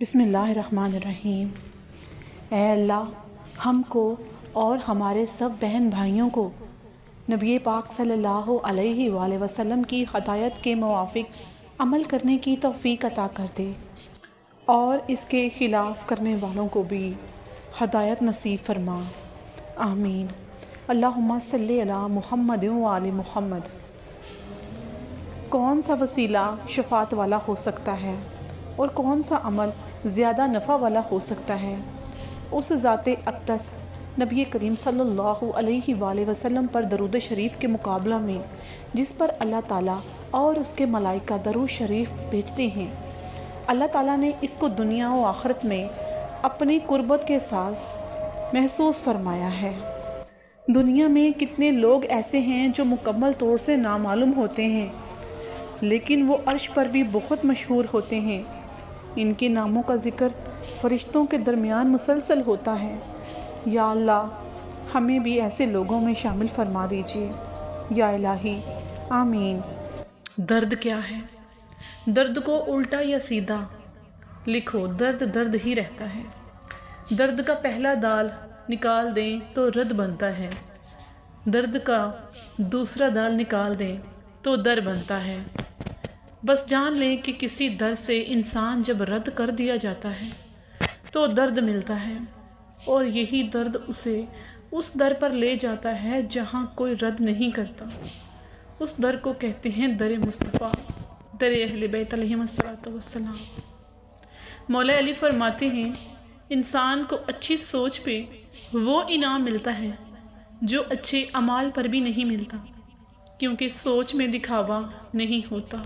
بسم اللہ الرحمن الرحیم۔ اے اللہ، ہم کو اور ہمارے سب بہن بھائیوں کو نبی پاک صلی اللہ علیہ وآلہ وسلم کی ہدایت کے موافق عمل کرنے کی توفیق عطا کر دے، اور اس کے خلاف کرنے والوں کو بھی ہدایت نصیب فرما، آمین۔ اللہم صلی علی محمد وآل محمد۔ کون سا وسیلہ شفاعت والا ہو سکتا ہے اور کون سا عمل زیادہ نفع والا ہو سکتا ہے؟ اس ذات اقدس نبی کریم صلی اللہ علیہ وآلہ وسلم پر درود شریف کے مقابلہ میں جس پر اللہ تعالیٰ اور اس کے ملائکہ درود شریف بھیجتے ہیں، اللہ تعالیٰ نے اس کو دنیا و آخرت میں اپنی قربت کے ساتھ محسوس فرمایا ہے۔ دنیا میں کتنے لوگ ایسے ہیں جو مکمل طور سے نامعلوم ہوتے ہیں، لیکن وہ عرش پر بھی بہت مشہور ہوتے ہیں۔ ان کے ناموں کا ذکر فرشتوں کے درمیان مسلسل ہوتا ہے۔ یا اللہ، ہمیں بھی ایسے لوگوں میں شامل فرما دیجیے، یا الہی، آمین۔ درد کیا ہے؟ درد کو الٹا یا سیدھا لکھو، درد درد ہی رہتا ہے۔ درد کا پہلا دال نکال دیں تو رد بنتا ہے، درد کا دوسرا دال نکال دیں تو در بنتا ہے۔ بس جان لیں کہ کسی در سے انسان جب رد کر دیا جاتا ہے تو درد ملتا ہے، اور یہی درد اسے اس در پر لے جاتا ہے جہاں کوئی رد نہیں کرتا۔ اس در کو کہتے ہیں در مصطفیٰ، در اہل بیت علیہم السلام۔ مولا علی فرماتے ہیں، انسان کو اچھی سوچ پہ وہ انعام ملتا ہے جو اچھے اعمال پر بھی نہیں ملتا، کیونکہ سوچ میں دکھاوا نہیں ہوتا۔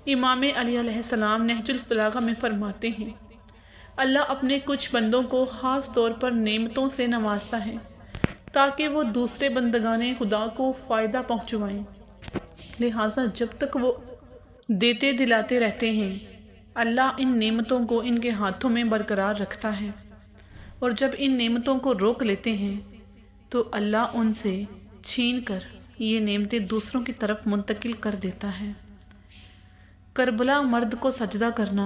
امام علی علیہ السلام نہج البلاغہ میں فرماتے ہیں، اللہ اپنے کچھ بندوں کو خاص طور پر نعمتوں سے نوازتا ہے تاکہ وہ دوسرے بندگان خدا کو فائدہ پہنچوائیں، لہٰذا جب تک وہ دیتے دلاتے رہتے ہیں، اللہ ان نعمتوں کو ان کے ہاتھوں میں برقرار رکھتا ہے، اور جب ان نعمتوں کو روک لیتے ہیں تو اللہ ان سے چھین کر یہ نعمتیں دوسروں کی طرف منتقل کر دیتا ہے۔ کربلا مرد کو سجدہ کرنا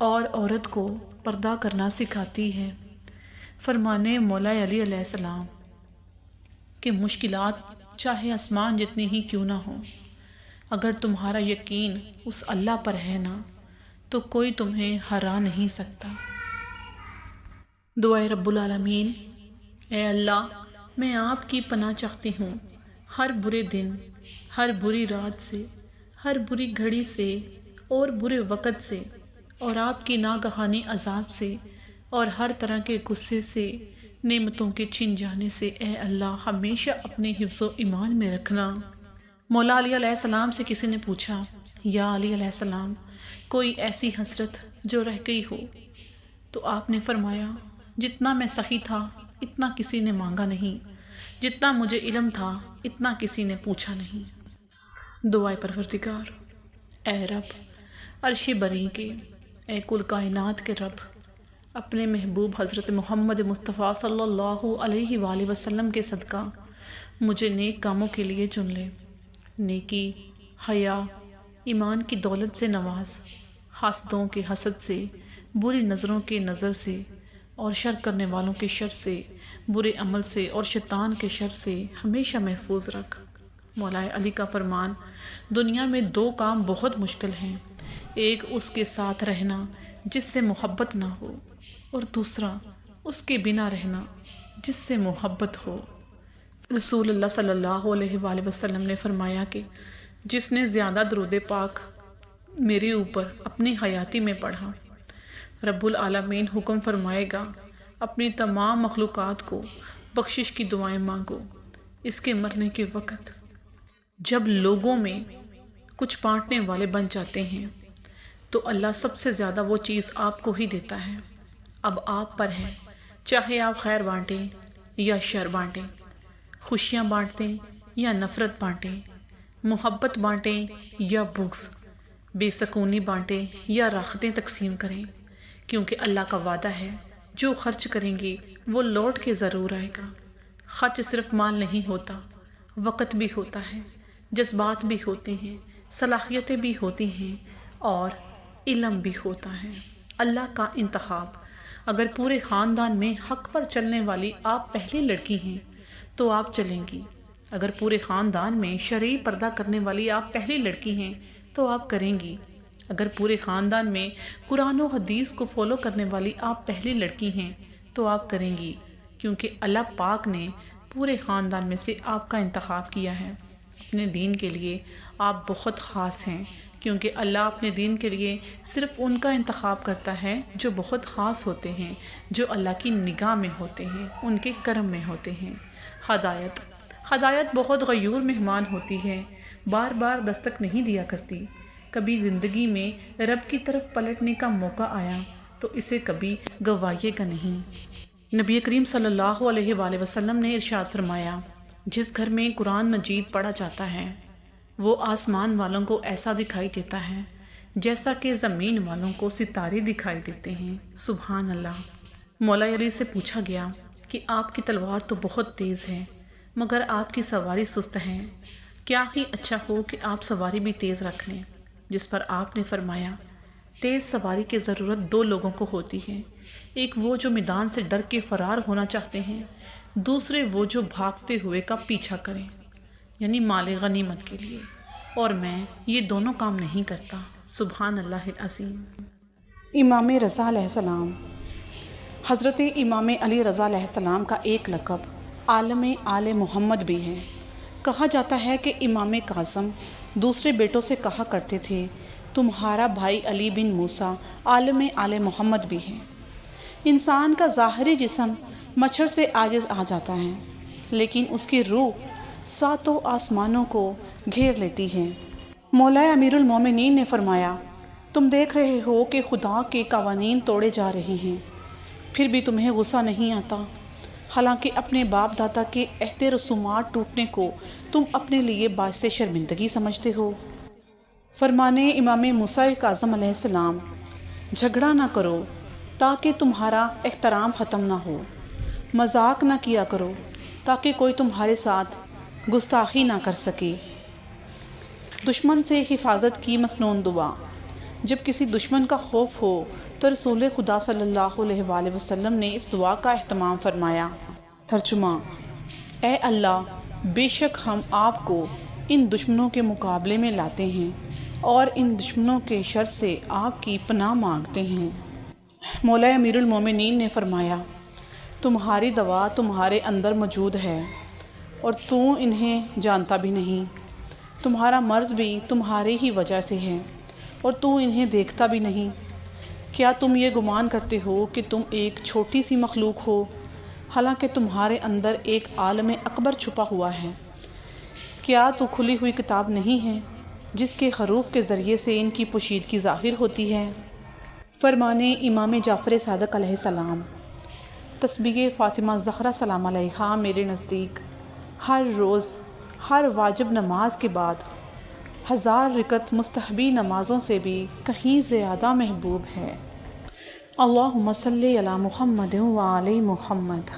اور عورت کو پردہ کرنا سکھاتی ہے۔ فرمانے مولا علی علیہ السلام کہ مشکلات چاہے آسمان جتنی ہی کیوں نہ ہو، اگر تمہارا یقین اس اللہ پر ہے نا تو کوئی تمہیں ہرا نہیں سکتا۔ دعائے رب العالمین۔ اے اللہ، میں آپ کی پناہ چاہتی ہوں ہر برے دن، ہر بری رات سے، ہر بری گھڑی سے اور برے وقت سے، اور آپ کی ناگہانی عذاب سے، اور ہر طرح کے غصے سے، نعمتوں کے چھن جانے سے۔ اے اللہ، ہمیشہ اپنے حفظ و ایمان میں رکھنا۔ مولا علی علیہ السلام سے کسی نے پوچھا، یا علی علیہ السلام، کوئی ایسی حسرت جو رہ گئی ہو؟ تو آپ نے فرمایا، جتنا میں سخی تھا اتنا کسی نے مانگا نہیں، جتنا مجھے علم تھا اتنا کسی نے پوچھا نہیں۔ دعائے پروردگار۔ اے رب عرش بری کے، اے کل کائنات کے رب، اپنے محبوب حضرت محمد مصطفیٰ صلی اللہ علیہ وآلہ وسلم کے صدقہ مجھے نیک کاموں کے لیے چن لے۔ نیکی، حیا، ایمان کی دولت سے نواز، حاسدوں کے حسد سے، بری نظروں کے نظر سے، اور شر کرنے والوں کے شر سے، برے عمل سے اور شیطان کے شر سے ہمیشہ محفوظ رکھ۔ مولا علی کا فرمان، دنیا میں دو کام بہت مشکل ہیں، ایک اس کے ساتھ رہنا جس سے محبت نہ ہو، اور دوسرا اس کے بنا رہنا جس سے محبت ہو۔ رسول اللہ صلی اللہ علیہ وآلہ وسلم نے فرمایا کہ جس نے زیادہ درود پاک میرے اوپر اپنی حیاتی میں پڑھا، رب العالمین حکم فرمائے گا اپنی تمام مخلوقات کو بخشش کی دعائیں مانگو۔ اس کے مرنے کے وقت جب لوگوں میں کچھ بانٹنے والے بن جاتے ہیں تو اللہ سب سے زیادہ وہ چیز آپ کو ہی دیتا ہے۔ اب آپ پر ہے، چاہے آپ خیر بانٹیں یا شر بانٹیں، خوشیاں بانٹیں یا نفرت بانٹیں، محبت بانٹیں یا بغض، بے سکونی بانٹیں یا راحتیں تقسیم کریں، کیونکہ اللہ کا وعدہ ہے جو خرچ کریں گے وہ لوٹ کے ضرور آئے گا۔ خرچ صرف مال نہیں ہوتا، وقت بھی ہوتا ہے، جذبات بھی ہوتے ہیں، صلاحیتیں بھی ہوتی ہیں، اور علم بھی ہوتا ہے۔ اللہ کا انتخاب۔ اگر پورے خاندان میں حق پر چلنے والی آپ پہلی لڑکی ہیں تو آپ چلیں گی۔ اگر پورے خاندان میں شرعی پردہ کرنے والی آپ پہلی لڑکی ہیں تو آپ کریں گی۔ اگر پورے خاندان میں قرآن و حدیث کو فالو کرنے والی آپ پہلی لڑکی ہیں تو آپ کریں گی، کیونکہ اللہ پاک نے پورے خاندان میں سے آپ کا انتخاب کیا ہے۔ اپنے دین کے لیے آپ بہت خاص ہیں، کیونکہ اللہ اپنے دین کے لیے صرف ان کا انتخاب کرتا ہے جو بہت خاص ہوتے ہیں، جو اللہ کی نگاہ میں ہوتے ہیں، ان کے کرم میں ہوتے ہیں۔ ہدایت بہت غیور مہمان ہوتی ہے، بار بار دستک نہیں دیا کرتی۔ کبھی زندگی میں رب کی طرف پلٹنے کا موقع آیا تو اسے کبھی گوائیے گا نہیں۔ نبی کریم صلی اللہ علیہ وآلہ وسلم نے ارشاد فرمایا، جس گھر میں قرآن مجید پڑھا جاتا ہے وہ آسمان والوں کو ایسا دکھائی دیتا ہے جیسا کہ زمین والوں کو ستارے دکھائی دیتے ہیں۔ سبحان اللہ۔ مولا علی سے پوچھا گیا کہ آپ کی تلوار تو بہت تیز ہے مگر آپ کی سواری سست ہے، کیا ہی اچھا ہو کہ آپ سواری بھی تیز رکھ لیں؟ جس پر آپ نے فرمایا، تیز سواری کی ضرورت دو لوگوں کو ہوتی ہے، ایک وہ جو میدان سے ڈر کے فرار ہونا چاہتے ہیں، دوسرے وہ جو بھاگتے ہوئے کا پیچھا کریں، یعنی مال غنیمت کے لیے، اور میں یہ دونوں کام نہیں کرتا۔ سبحان اللہ العظیم۔ امام رضا علیہ السلام۔ حضرت امام علی رضا علیہ السلام کا ایک لقب عالم آل محمد بھی ہے۔ کہا جاتا ہے کہ امام کاظم دوسرے بیٹوں سے کہا کرتے تھے، تمہارا بھائی علی بن موسیٰ عالم آل محمد بھی ہے۔ انسان کا ظاہری جسم مچھر سے عاجز آ جاتا ہے، لیکن اس کی روح ساتوں آسمانوں کو گھیر لیتی ہے۔ مولا امیر المومنین نے فرمایا، تم دیکھ رہے ہو کہ خدا کے قوانین توڑے جا رہے ہیں، پھر بھی تمہیں غصہ نہیں آتا، حالانکہ اپنے باپ دادا کے عہد رسومات ٹوٹنے کو تم اپنے لیے باعث شرمندگی سمجھتے ہو۔ فرمانے امام موسیٰ کاظم علیہ السلام، جھگڑا نہ کرو تاکہ تمہارا احترام ختم نہ ہو، مذاق نہ کیا کرو تاکہ کوئی تمہارے ساتھ گستاخی نہ کر سکے۔ دشمن سے حفاظت کی مسنون دعا۔ جب کسی دشمن کا خوف ہو تو رسول خدا صلی اللہ علیہ وآلہ وسلم نے اس دعا کا اہتمام فرمایا۔ ترجمہ: اے اللہ، بے شک ہم آپ کو ان دشمنوں کے مقابلے میں لاتے ہیں اور ان دشمنوں کے شر سے آپ کی پناہ مانگتے ہیں۔ مولا امیر المومنین نے فرمایا، تمہاری دوا تمہارے اندر موجود ہے اور تو انہیں جانتا بھی نہیں، تمہارا مرض بھی تمہارے ہی وجہ سے ہے اور تو انہیں دیکھتا بھی نہیں۔ کیا تم یہ گمان کرتے ہو کہ تم ایک چھوٹی سی مخلوق ہو، حالانکہ تمہارے اندر ایک عالم اکبر چھپا ہوا ہے؟ کیا تو کھلی ہوئی کتاب نہیں ہے جس کے حروف کے ذریعے سے ان کی پوشیدگی ظاہر ہوتی ہے؟ فرمانے امام جعفر صادق علیہ السلام۔ تسبیح فاطمہ زہرا سلام علیہا میرے نزدیک ہر روز ہر واجب نماز کے بعد 1000 رکعت مستحبی نمازوں سے بھی کہیں زیادہ محبوب ہے۔ اللہم صلی علی محمد وعلی محمد۔